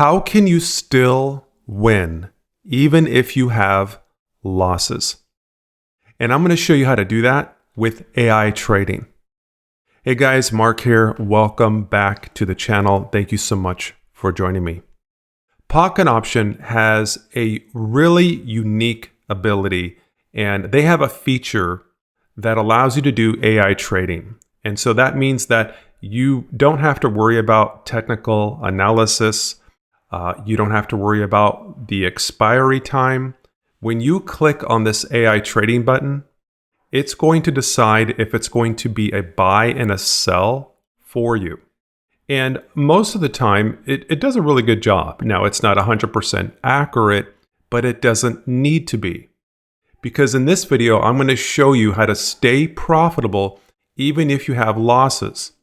how can you still win even if you have losses? And I'm going to show you how to do that with AI trading. Hey guys, Mark here. Welcome back to the channel. Thank you so much for joining me. Pocket Option has a really unique ability, and they have a feature that allows you to do AI trading. And so that means that you don't have to worry about technical analysis. You don't have to worry about the expiry time. When you click on this AI trading button, it's going to decide if it's going to be a buy and a sell for you. And most of the time, it does a really good job. Now, it's not 100% accurate, but it doesn't need to be. Because in this video, I'm going to show you how to stay profitable even if you have losses.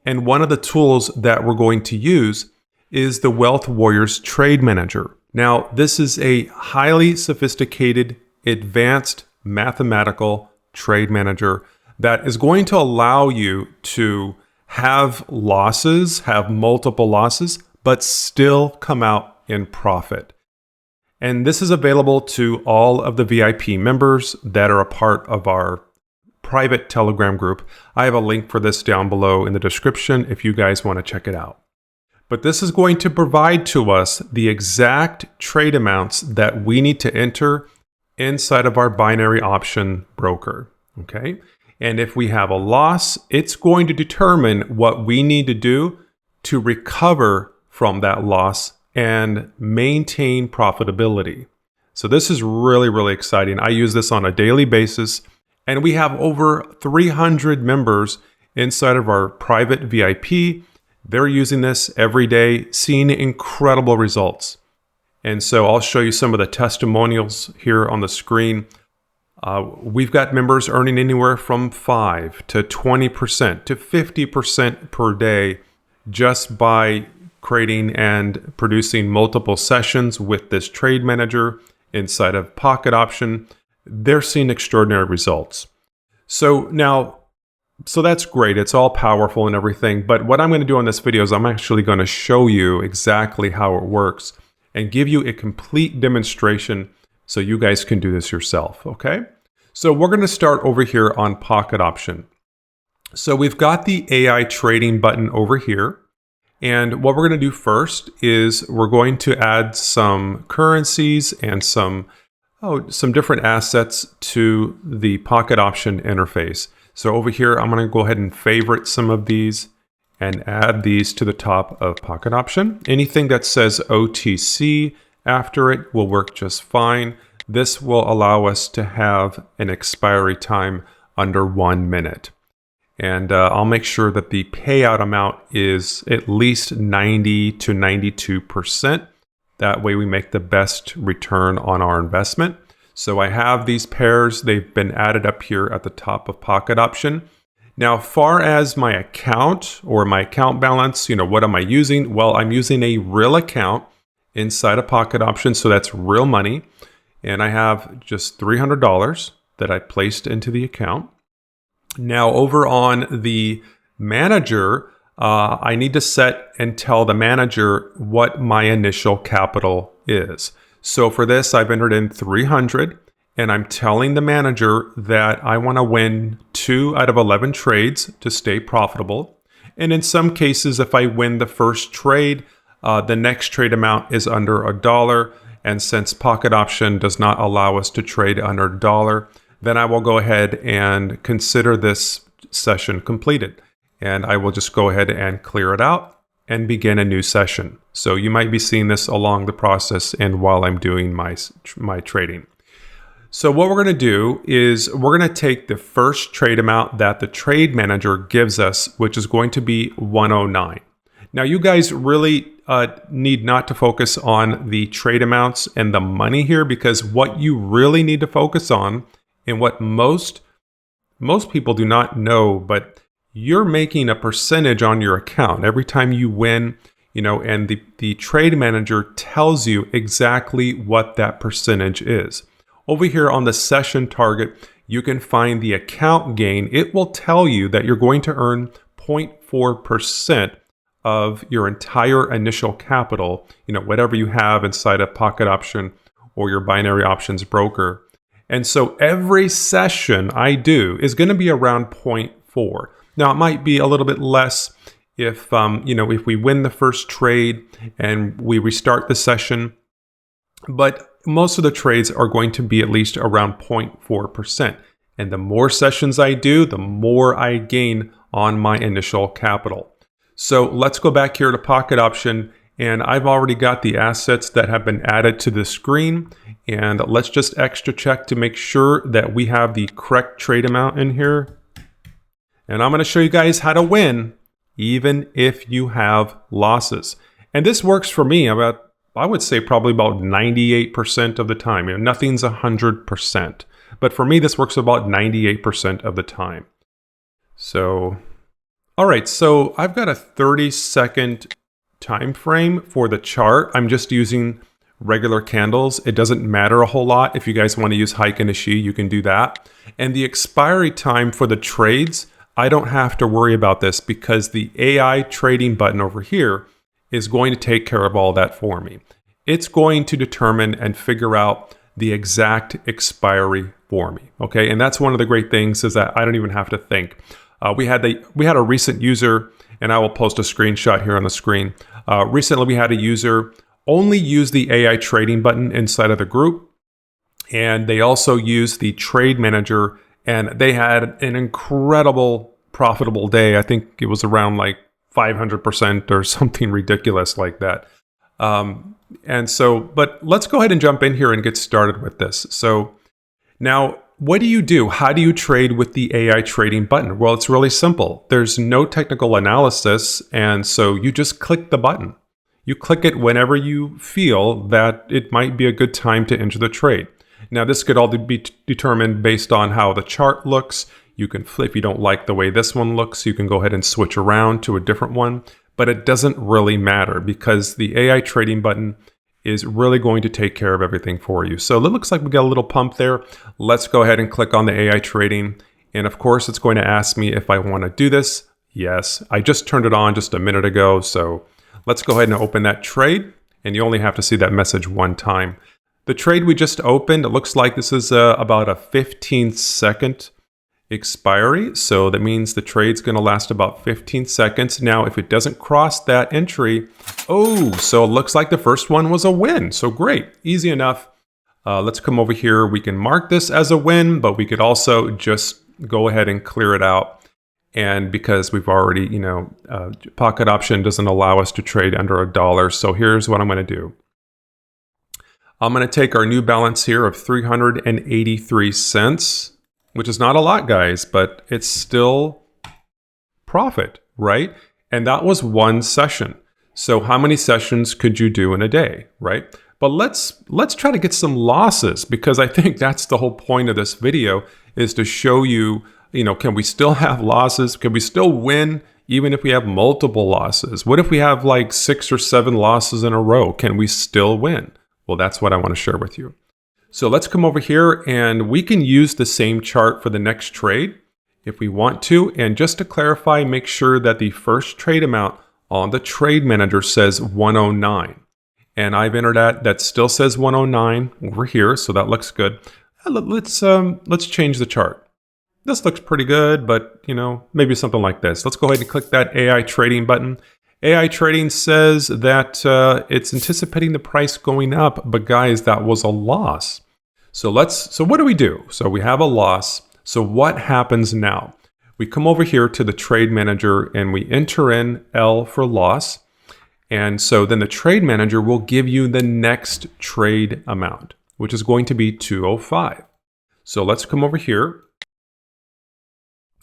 And one of the tools that we're going to use is the Wealth Warriors Trade Manager. Now, this is a highly sophisticated, advanced mathematical trade manager that is going to allow you to have losses, have multiple losses, but still come out in profit. And this is available to all of the VIP members that are a part of our private Telegram group. I have a link for this down below in the description if you guys want to check it out. But this is going to provide to us the exact trade amounts that we need to enter inside of our binary option broker, okay? And if we have a loss, it's going to determine what we need to do to recover from that loss and maintain profitability. So this is really, really exciting. I use this on a daily basis, and we have over 300 members inside of our private VIP. They're using this every day, seeing incredible results. And so I'll show you some of the testimonials here on the screen. We've got members earning anywhere from 5 to 20% to 50% per day just by creating and producing multiple sessions with this trade manager inside of Pocket Option. They're seeing extraordinary results. So that's great. It's all powerful and everything. But what I'm going to do on this video is I'm actually going to show you exactly how it works and give you a complete demonstration so you guys can do this yourself, okay? So we're going to start over here on Pocket Option. So we've got the AI trading button over here. And what we're going to do first is we're going to add some currencies and some different assets to the Pocket Option interface. So over here, I'm going to go ahead and favorite some of these and add these to the top of Pocket Option. Anything that says OTC after it will work just fine. This will allow us to have an expiry time under 1 minute. And I'll make sure that the payout amount is at least 90 to 92%. That way we make the best return on our investment. So I have these pairs. They've been added up here at the top of Pocket Option. Now, far as my account or my account balance, what am I using? Well, I'm using a real account inside of Pocket Option. So that's real money. And I have just $300 that I placed into the account. Now, over on the manager, I need to set and tell the manager what my initial capital is. So for this, I've entered in 300, and I'm telling the manager that I want to win 2 out of 11 trades to stay profitable. And in some cases, if I win the first trade, the next trade amount is under $1. And since Pocket Option does not allow us to trade under $1, then I will go ahead and consider this session completed. And I will just go ahead and clear it out and begin a new session. So you might be seeing this along the process and while I'm doing my trading. So what we're going to do is we're going to take the first trade amount that the trade manager gives us, which is going to be 109. Now you guys really need not to focus on the trade amounts and the money here, because what you really need to focus on, and what most people do not know, but you're making a percentage on your account every time you win, and the trade manager tells you exactly what that percentage is. Over here on the session target, you can find the account gain. It will tell you that you're going to earn 0.4% of your entire initial capital, whatever you have inside a Pocket Option or your binary options broker. And so every session I do is going to be around 0.4. Now, it might be a little bit less if we win the first trade and we restart the session, but most of the trades are going to be at least around 0.4%. And the more sessions I do, the more I gain on my initial capital. So let's go back here to Pocket Option, and I've already got the assets that have been added to the screen. And let's just extra check to make sure that we have the correct trade amount in here. And I'm going to show you guys how to win even if you have losses. And this works for me I would say probably about 98% of the time. Nothing's 100%. But for me, this works about 98% of the time. So, all right, so I've got a 30-second time frame for the chart. I'm just using regular candles. It doesn't matter a whole lot. If you guys want to use Hike and Nishi, you can do that. And the expiry time for the trades, I don't have to worry about this because the AI trading button over here is going to take care of all that for me. It's going to determine and figure out the exact expiry for me. Okay, and that's one of the great things is that I don't even have to think. We had a recent user, and I will post a screenshot here on the screen. Recently, we had a user only use the AI trading button inside of the group, and they also used the trade manager, and they had an incredible profitable day. I think it was around like 500% or something ridiculous like that. But let's go ahead and jump in here and get started with this. So now, what do you do? How do you trade with the AI trading button? Well, it's really simple. There's no technical analysis, and so you just click the button. You click it whenever you feel that it might be a good time to enter the trade. Now, this could all be determined based on how the chart looks. You can flip. If you don't like the way this one looks, you can go ahead and switch around to a different one. But it doesn't really matter because the AI trading button is really going to take care of everything for you. So it looks like we got a little pump there. Let's go ahead and click on the AI trading. And of course, it's going to ask me if I want to do this. Yes, I just turned it on just a minute ago. So let's go ahead and open that trade. And you only have to see that message one time. The trade we just opened, it looks like this is about a 15-second expiry. So that means the trade's going to last about 15 seconds. Now, if it doesn't cross that entry, so it looks like the first one was a win. So great, easy enough. Let's come over here. We can mark this as a win, but we could also just go ahead and clear it out. And because we've already, Pocket Option doesn't allow us to trade under $1. So here's what I'm going to do. I'm going to take our new balance here of 383 cents. Which is not a lot, guys, but it's still profit, right? And that was one session. So how many sessions could you do in a day, right? But let's try to get some losses because I think that's the whole point of this video is to show you, can we still have losses? Can we still win even if we have multiple losses? What if we have like 6 or 7 losses in a row? Can we still win? Well, that's what I want to share with you. So let's come over here and we can use the same chart for the next trade if we want to. And just to clarify, make sure that the first trade amount on the trade manager says 109. And I've entered that still says 109 over here. So that looks good. Let's change the chart. This looks pretty good, but maybe something like this. Let's go ahead and click that AI trading button. AI trading says that it's anticipating the price going up, but guys, that was a loss. So what do we do? So we have a loss. So what happens now? We come over here to the trade manager and we enter in L for loss. And so then the trade manager will give you the next trade amount, which is going to be 205. So let's come over here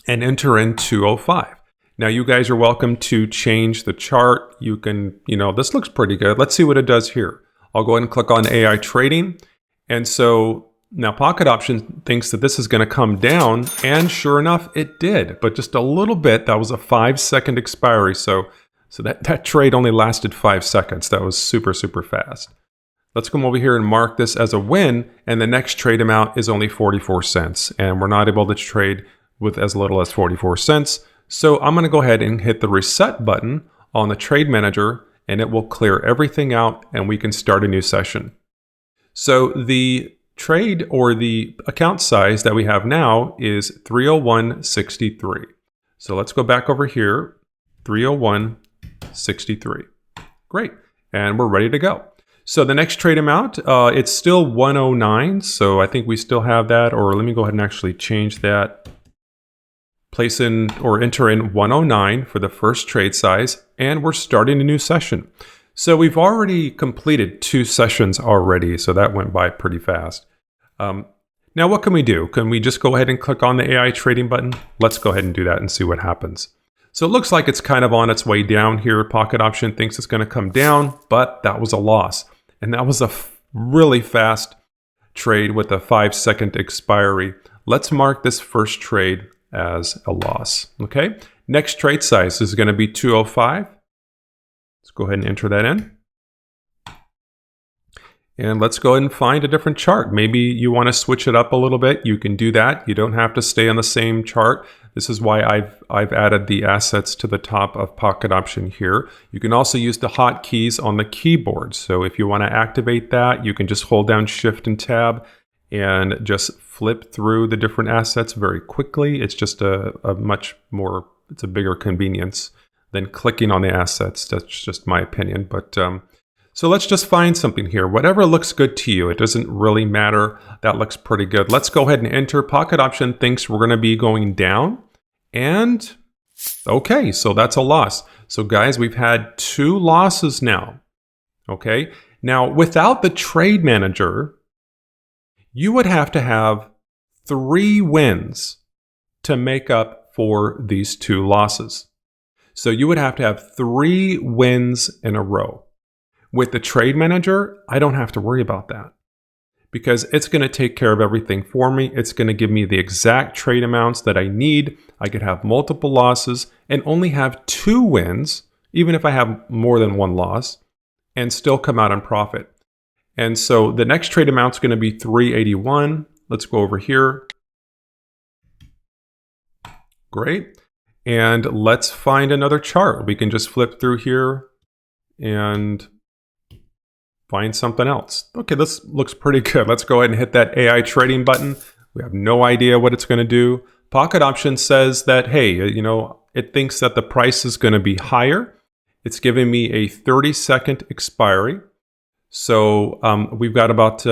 and enter in 205. Now you guys are welcome to change the chart. You can, this looks pretty good. Let's see what it does here. I'll go ahead and click on AI trading. And so now Pocket Option thinks that this is going to come down, and sure enough, it did, but just a little bit. That was a 5-second expiry. So that trade only lasted 5 seconds. That was super, super fast. Let's come over here and mark this as a win. And the next trade amount is only 44 cents. And we're not able to trade with as little as 44 cents. So I'm going to go ahead and hit the reset button on the trade manager and it will clear everything out and we can start a new session. So the trade or the account size that we have now is 301.63. So let's go back over here, 301.63. Great, and we're ready to go. So the next trade amount, it's still 109, so I think we still have that, or let me go ahead and actually change that. Place in or enter in 109 for the first trade size, and we're starting a new session. So we've already completed 2 sessions already, so that went by pretty fast. Now what can we do? Can we just go ahead and click on the AI trading button? Let's go ahead and do that and see what happens. So it looks like it's kind of on its way down here. Pocket option thinks it's going to come down, but that was a loss. And that was a really fast trade with a 5-second expiry. Let's mark this first trade as a loss. Okay. Next trade size is going to be 205. Let's go ahead and enter that in. And let's go ahead and find a different chart. Maybe you want to switch it up a little bit. You can do that. You don't have to stay on the same chart. This is why I've added the assets to the top of Pocket Option here. You can also use the hotkeys on the keyboard. So if you want to activate that, you can just hold down Shift and Tab and just flip through the different assets very quickly. It's just a much more, it's a bigger convenience than clicking on the assets. That's just my opinion. But so let's just find something here. Whatever looks good to you. It doesn't really matter. That looks pretty good. Let's go ahead and enter. Pocket option thinks we're going to be going down. And okay, so that's a loss. So guys, we've had 2 losses now. Okay. Now without the trade manager, you would have to have 3 wins to make up for these 2 losses. So you would have to have 3 wins in a row. With the trade manager, I don't have to worry about that because it's going to take care of everything for me. It's going to give me the exact trade amounts that I need. I could have multiple losses and only have 2 wins, even if I have more than 1 loss, and still come out on profit. And so the next trade amount is going to be 381. Let's go over here. Great. And let's find another chart. We can just flip through here and find something else. Okay, this looks pretty good. Let's go ahead and hit that AI trading button. We have no idea what it's going to do. Pocket option says that, hey, you know, it thinks that the price is going to be higher. It's giving me a 30-second expiry. So we've got about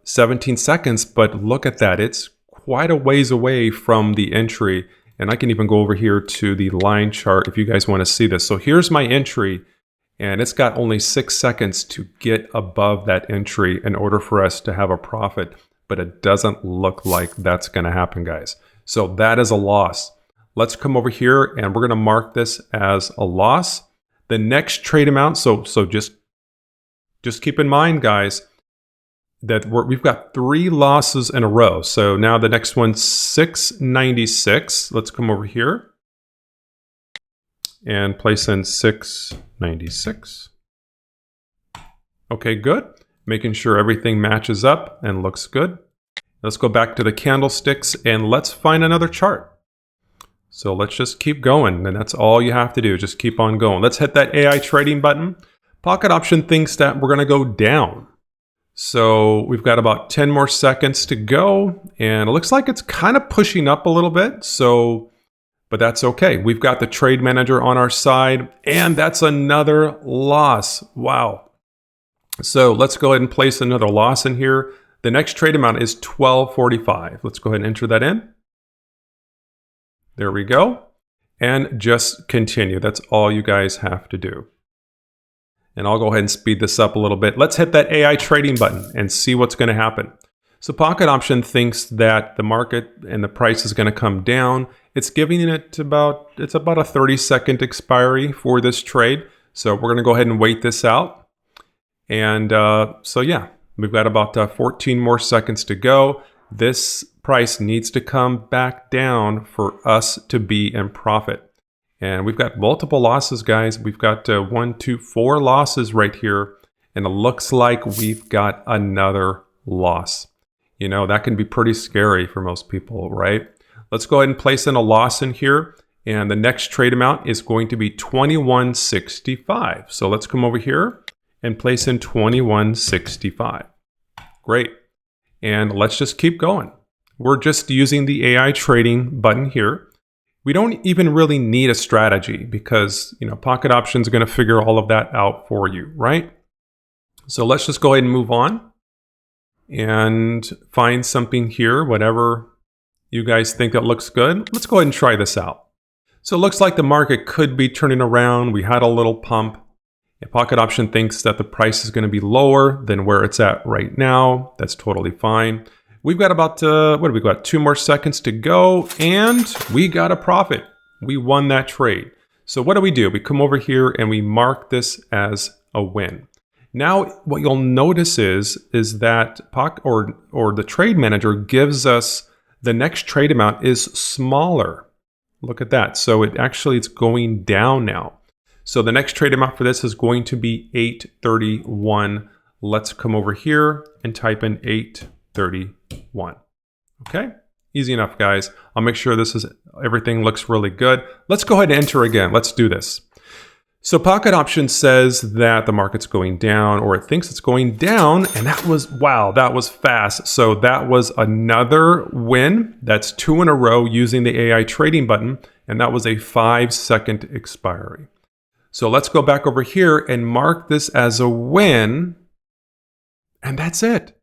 17 seconds, but look at that. It's quite a ways away from the entry. And I can even go over here to the line chart if you guys want to see this. So here's my entry. And it's got only 6 seconds to get above that entry in order for us to have a profit. But it doesn't look like that's going to happen, guys. So that is a loss. Let's come over here and we're going to mark this as a loss. The next trade amount, so just keep in mind, guys, that we've got 3 losses in a row. So now the next one's 696. Let's come over here and place in 696. Okay, good. Making sure everything matches up and looks good. Let's go back to the candlesticks and let's find another chart. So let's just keep going, and that's all you have to do. Just keep on going. Let's hit that AI trading button. Pocket option thinks that we're going to go down. So we've got about 10 more seconds to go, and it looks like it's kind of pushing up a little bit. But that's okay. We've got the trade manager on our side, and that's another loss. Wow. So let's go ahead and place another loss in here. The next trade amount is 1245. Let's go ahead and enter that in. There we go. And just continue. That's all you guys have to do. And I'll go ahead and speed this up a little bit. Let's hit that AI trading button and see what's going to happen. So Pocket Option thinks that the market and the price is going to come down. It's giving it about a 30-second expiry for this trade. So we're going to go ahead and wait this out. And so yeah, we've got about 14 more seconds to go. This price needs to come back down for us to be in profit. And we've got multiple losses, guys. We've got 4 losses right here. And it looks like we've got another loss. You know, that can be pretty scary for most people, right? Let's go ahead and place in a loss in here. And the next trade amount is going to be 2165. So let's come over here and place in 2165. Great. And let's just keep going. We're just using the AI trading button here. We don't even really need a strategy because, Pocket Options is going to figure all of that out for you, right? So let's just go ahead and move on and find something here, whatever you guys think that looks good. Let's go ahead and try this out. So it looks like the market could be turning around. We had a little pump. If Pocket Option thinks that the price is going to be lower than where it's at right now, that's totally fine. We've got about, 2 more seconds to go, and we got a profit. We won that trade. So what do? We come over here and we mark this as a win. Now, what you'll notice is that the trade manager gives us the next trade amount is smaller. Look at that. So it's going down now. So the next trade amount for this is going to be 831. Let's come over here and type in 831. Okay, easy enough, guys. I'll make sure everything looks really good. Let's go ahead and enter again. Let's do this. So Pocket Option says that the market's going down, or it thinks it's going down, and that was fast. So that was another win. That's 2 in a row using the AI trading button, and that was a 5-second expiry. So let's go back over here and mark this as a win, and that's it.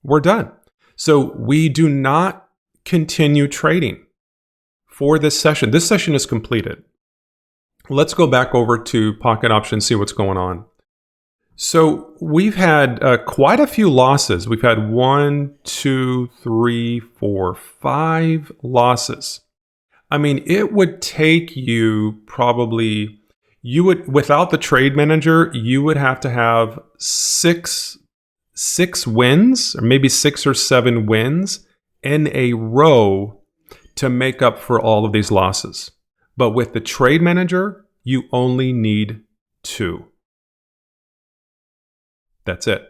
We're done. So we do not continue trading for this session. This session is completed. Let's go back over to Pocket Option, see what's going on. So we've had quite a few losses. We've had 1, 2, 3, 4, 5 losses. I mean, it would take you probably, without the trade manager, you would have to have six wins, or maybe 6 or 7 wins in a row to make up for all of these losses. But with the trade manager, you only need 2. That's it.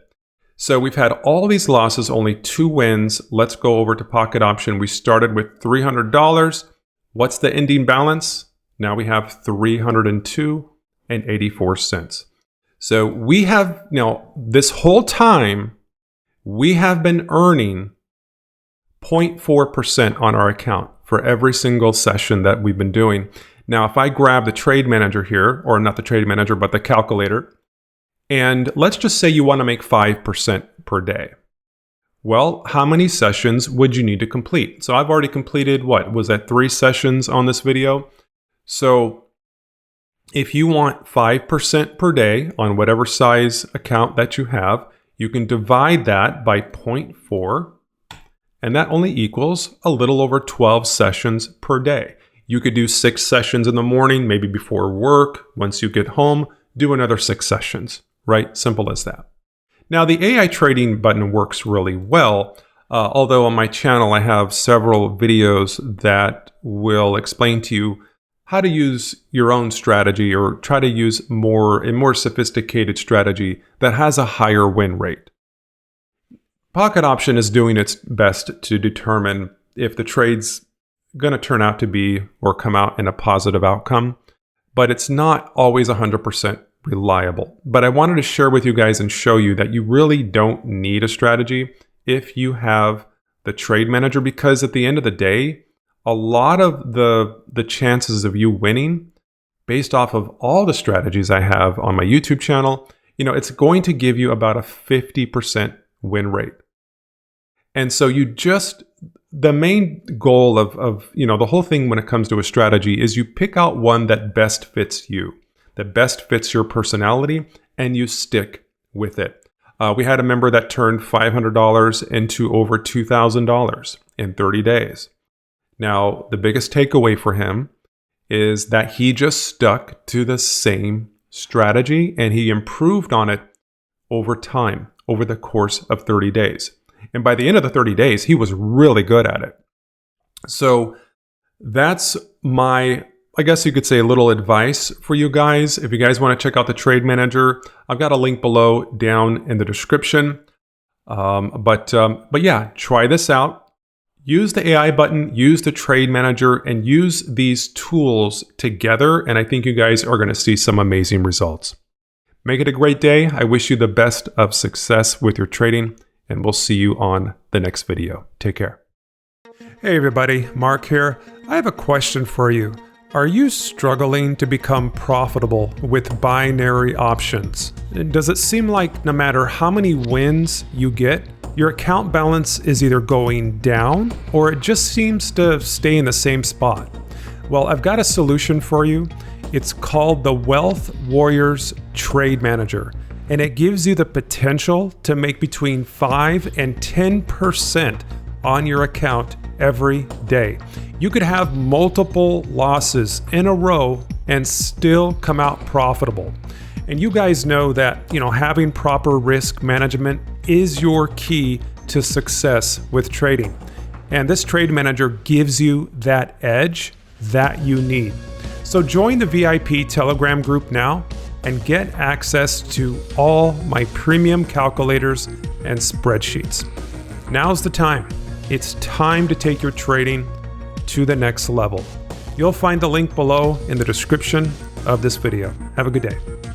So we've had all these losses, only 2 wins. Let's go over to Pocket Option. We started with $300. What's the ending balance? Now we have $302.84. So we have, this whole time, we have been earning 0.4% on our account for every single session that we've been doing. Now, if I grab the trade manager here, or not the trade manager, but the calculator, and let's just say you want to make 5% per day. Well, how many sessions would you need to complete? So I've already completed, was that 3 sessions on this video? So if you want 5% per day on whatever size account that you have, you can divide that by 0.4, and that only equals a little over 12 sessions per day. You could do 6 sessions in the morning, maybe before work. Once you get home, do another 6 sessions, right? Simple as that. Now, the AI trading button works really well, although on my channel I have several videos that will explain to you how to use your own strategy, or try to use a more sophisticated strategy that has a higher win rate. Pocket Option is doing its best to determine if the trade's going to turn out to be or come out in a positive outcome, but it's not always 100% reliable. But I wanted to share with you guys and show you that you really don't need a strategy if you have the trade manager, because at the end of the day, a lot of the chances of you winning, based off of all the strategies I have on my YouTube channel, it's going to give you about a 50% win rate. And so the main goal of the whole thing when it comes to a strategy is you pick out one that best fits you, that best fits your personality, and you stick with it. We had a member that turned $500 into over $2,000 in 30 days. Now, the biggest takeaway for him is that he just stuck to the same strategy, and he improved on it over time, over the course of 30 days. And by the end of the 30 days, he was really good at it. So that's my, I guess you could say, a little advice for you guys. If you guys want to check out the Trade Manager, I've got a link below down in the description. But yeah, try this out. Use the AI button, use the trade manager, and use these tools together. And I think you guys are going to see some amazing results. Make it a great day. I wish you the best of success with your trading, and we'll see you on the next video. Take care. Hey everybody, Mark here. I have a question for you. Are you struggling to become profitable with binary options? Does it seem like no matter how many wins you get, your account balance is either going down or it just seems to stay in the same spot? Well, I've got a solution for you. It's called the Wealth Warriors Trade Manager, and it gives you the potential to make between 5 and 10% on your account every day. You could have multiple losses in a row and still come out profitable. And you guys know that, having proper risk management is your key to success with trading. And this trade manager gives you that edge that you need. So join the VIP Telegram group now and get access to all my premium calculators and spreadsheets. Now's the time. It's time to take your trading to the next level. You'll find the link below in the description of this video. Have a good day.